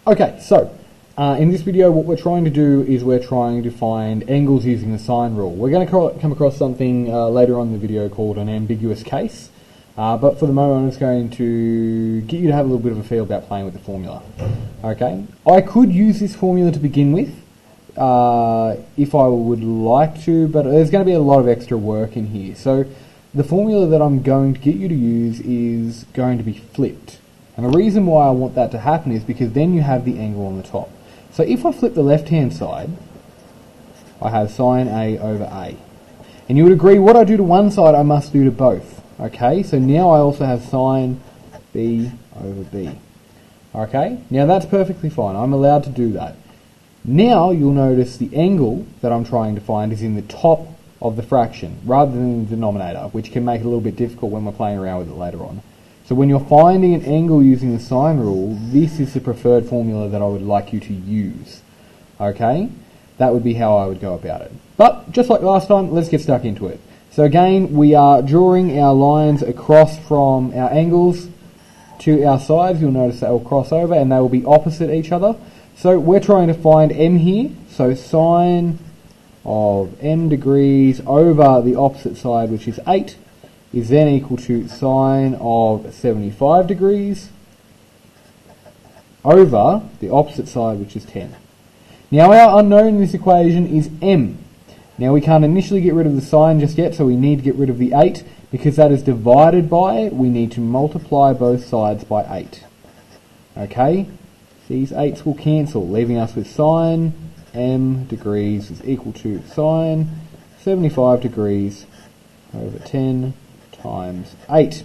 Okay, so in this video what we're trying to do is we're trying to find angles using the sine rule. We're going to come across something later on in the video called an ambiguous case, but for the moment I'm just going to get you to have a little bit of a feel about playing with the formula. Okay, I could use this formula to begin with if I would like to, but there's going to be a lot of extra work in here. So the formula that I'm going to get you to use is going to be flipped. And the reason why I want that to happen is because then you have the angle on the top. So if I flip the left-hand side, I have sine A over A. And you would agree what I do to one side I must do to both. Okay, so now I also have sine B over B. Okay, now that's perfectly fine. I'm allowed to do that. Now you'll notice the angle that I'm trying to find is in the top of the fraction rather than the denominator, which can make it a little bit difficult when we're playing around with it later on. So when you're finding an angle using the sine rule, this is the preferred formula that I would like you to use. Okay? That would be how I would go about it. But just like last time, let's get stuck into it. So again, we are drawing our lines across from our angles to our sides. You'll notice they will cross over and they will be opposite each other. So we're trying to find m here. So sine of m degrees over the opposite side, which is 8, is then equal to sine of 75 degrees over the opposite side, which is 10. Now our unknown in this equation is m. Now we can't initially get rid of the sine just yet, so we need to get rid of the 8. Because that is divided by, we need to multiply both sides by 8. Okay? These 8's will cancel, leaving us with sine m degrees is equal to sine 75 degrees over 10 times 8.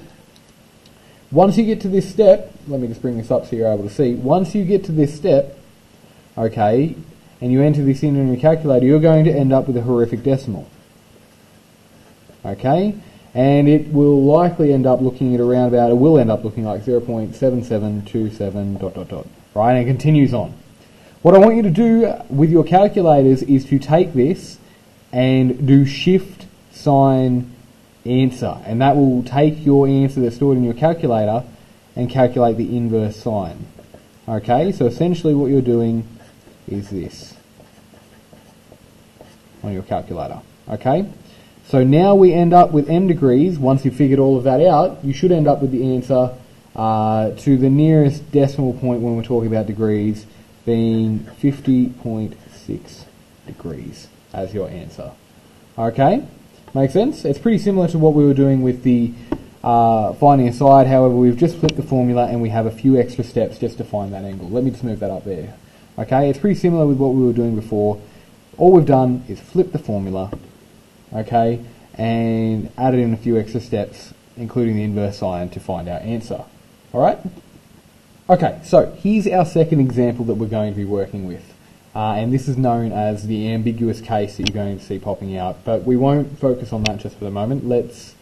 Once you get to this step, let me just bring this up so you're able to see. Once you get to this step, okay, and you enter this in your calculator, you're going to end up with a horrific decimal. Okay, and it will likely end up looking at around about, it will end up looking like 0.7727 ... right, and it continues on. What I want you to do with your calculators is to take this and do shift sign answer, and that will take your answer that's stored in your calculator and calculate the inverse sine. Okay, so essentially what you're doing is this on your calculator. Okay, so now we end up with m degrees. Once you've figured all of that out, you should end up with the answer to the nearest decimal point when we're talking about degrees being 50.6 degrees as your answer. Okay, make sense? It's pretty similar to what we were doing with the finding a side. However, we've just flipped the formula and we have a few extra steps just to find that angle. Let me just move that up there. Okay, it's pretty similar with what we were doing before. All we've done is flip the formula, okay, and added in a few extra steps, including the inverse sine, to find our answer. Alright? Okay, so here's our second example that we're going to be working with. And this is known as the ambiguous case that you're going to see popping out. But we won't focus on that just for the moment. Let's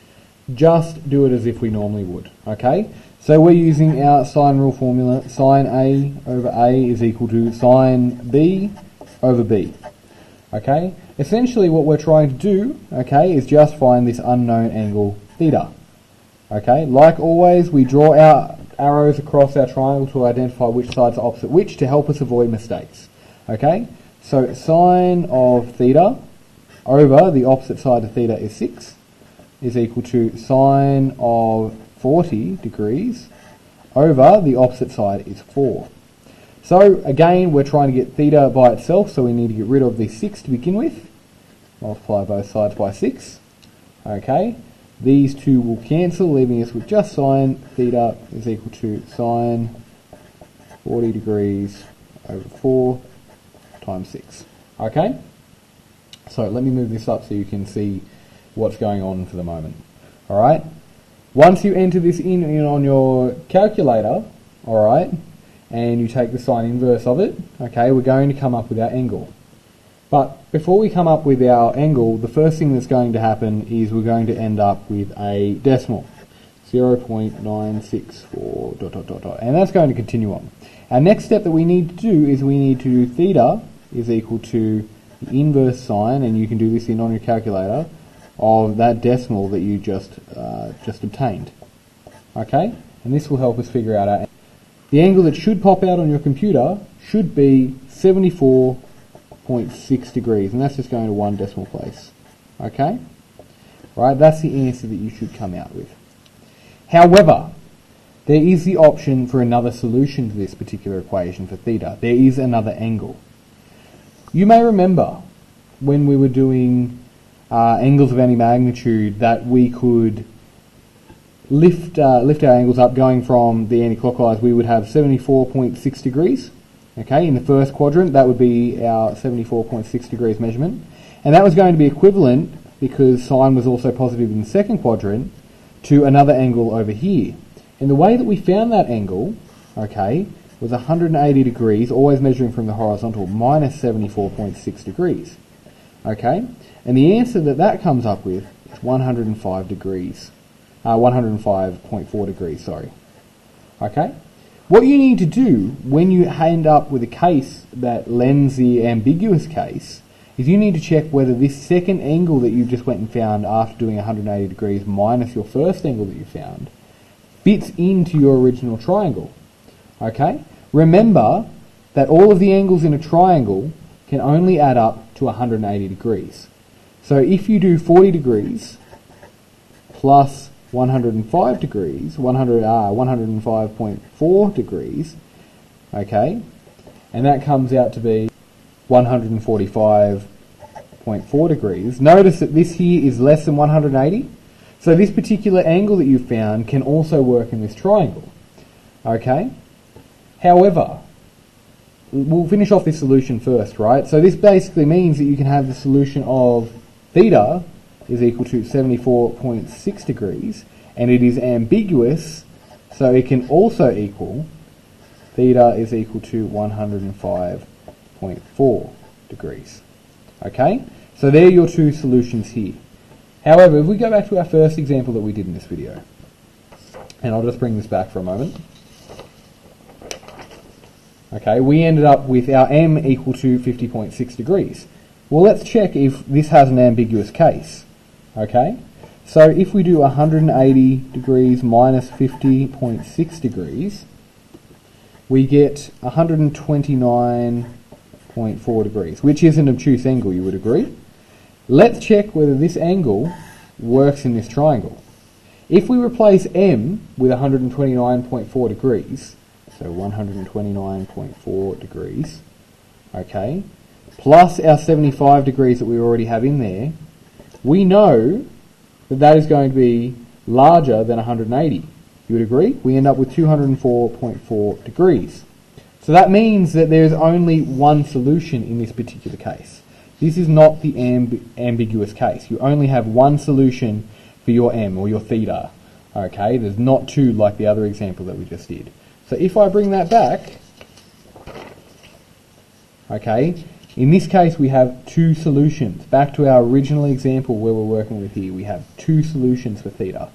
just do it as if we normally would. Okay? So we're using our sine rule formula. Sine A over A is equal to sine B over B. Okay? Essentially what we're trying to do, okay, is just find this unknown angle theta. Okay? Like always, we draw our arrows across our triangle to identify which sides are opposite which to help us avoid mistakes. Okay, so sine of theta over the opposite side of theta is 6 is equal to sine of 40 degrees over the opposite side is 4. So again, we're trying to get theta by itself, so we need to get rid of the 6 to begin with. Multiply both sides by 6. Okay, these two will cancel, leaving us with just sine theta is equal to sine 40 degrees over 4 times 6. Okay? So let me move this up so you can see what's going on for the moment. Alright? Once you enter this in on your calculator, alright, and you take the sine inverse of it, okay, we're going to come up with our angle. But before we come up with our angle, the first thing that's going to happen is we're going to end up with a decimal. 0.964 ... and that's going to continue on. Our next step that we need to do is we need to do theta is equal to the inverse sine, and you can do this in on your calculator, of that decimal that you just obtained. Okay, and this will help us figure out our. the angle that should pop out on your computer should be 74.6 degrees, and that's just going to one decimal place. Okay? Right, that's the answer that you should come out with. However, there is the option for another solution to this particular equation for theta. There is another angle. You may remember when we were doing angles of any magnitude that we could lift our angles up going from the anti-clockwise. We would have 74.6 degrees. Okay, in the first quadrant, that would be our 74.6 degrees measurement. And that was going to be equivalent, because sine was also positive in the second quadrant, to another angle over here. And the way that we found that angle, okay, was 180 degrees, always measuring from the horizontal, minus 74.6 degrees. Okay, and the answer that comes up with is 105 degrees. 105.4 degrees, sorry. Okay? What you need to do when you end up with a case that lends the ambiguous case is you need to check whether this second angle that you just went and found after doing 180 degrees minus your first angle that you found fits into your original triangle. Okay? Remember that all of the angles in a triangle can only add up to 180 degrees. So if you do 40 degrees plus 105 degrees, 105.4 degrees, okay, and that comes out to be 145.4 degrees. Notice that this here is less than 180, so this particular angle that you found can also work in this triangle, okay? However, we'll finish off this solution first, right? So this basically means that you can have the solution of theta is equal to 74.6 degrees, and it is ambiguous, so it can also equal theta is equal to 105.4 degrees. Okay, so there are your two solutions here. However, if we go back to our first example that we did in this video, and I'll just bring this back for a moment. Okay, we ended up with our m equal to 50.6 degrees. Well, let's check if this has an ambiguous case. Okay, so if we do 180 degrees minus 50.6 degrees, we get 129.4 degrees, which is an obtuse angle, you would agree. Let's check whether this angle works in this triangle. If we replace m with 129.4 degrees, so 129.4 degrees, okay, plus our 75 degrees that we already have in there, we know that that is going to be larger than 180. You would agree? We end up with 204.4 degrees. So that means that there is only one solution in this particular case. This is not the ambiguous case. You only have one solution for your m, or your theta. Okay, there's not two like the other example that we just did. So if I bring that back, okay, in this case we have two solutions. Back to our original example where we're working with here, we have two solutions for theta.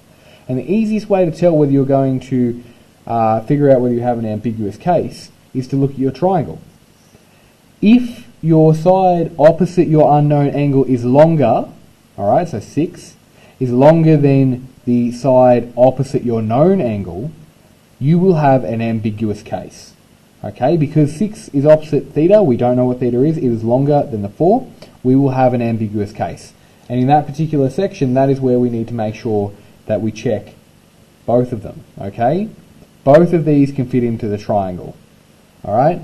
And the easiest way to tell whether you're going to figure out whether you have an ambiguous case is to look at your triangle. If your side opposite your unknown angle is longer, alright, so 6, is longer than the side opposite your known angle, you will have an ambiguous case. Okay, because 6 is opposite theta, we don't know what theta is, it is longer than the 4, we will have an ambiguous case. And in that particular section, that is where we need to make sure that we check both of them, okay? Both of these can fit into the triangle, alright?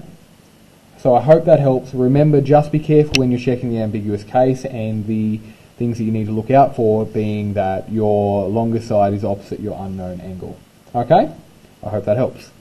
So I hope that helps. Remember, just be careful when you're checking the ambiguous case, and the things that you need to look out for being that your longer side is opposite your unknown angle. Okay? I hope that helps.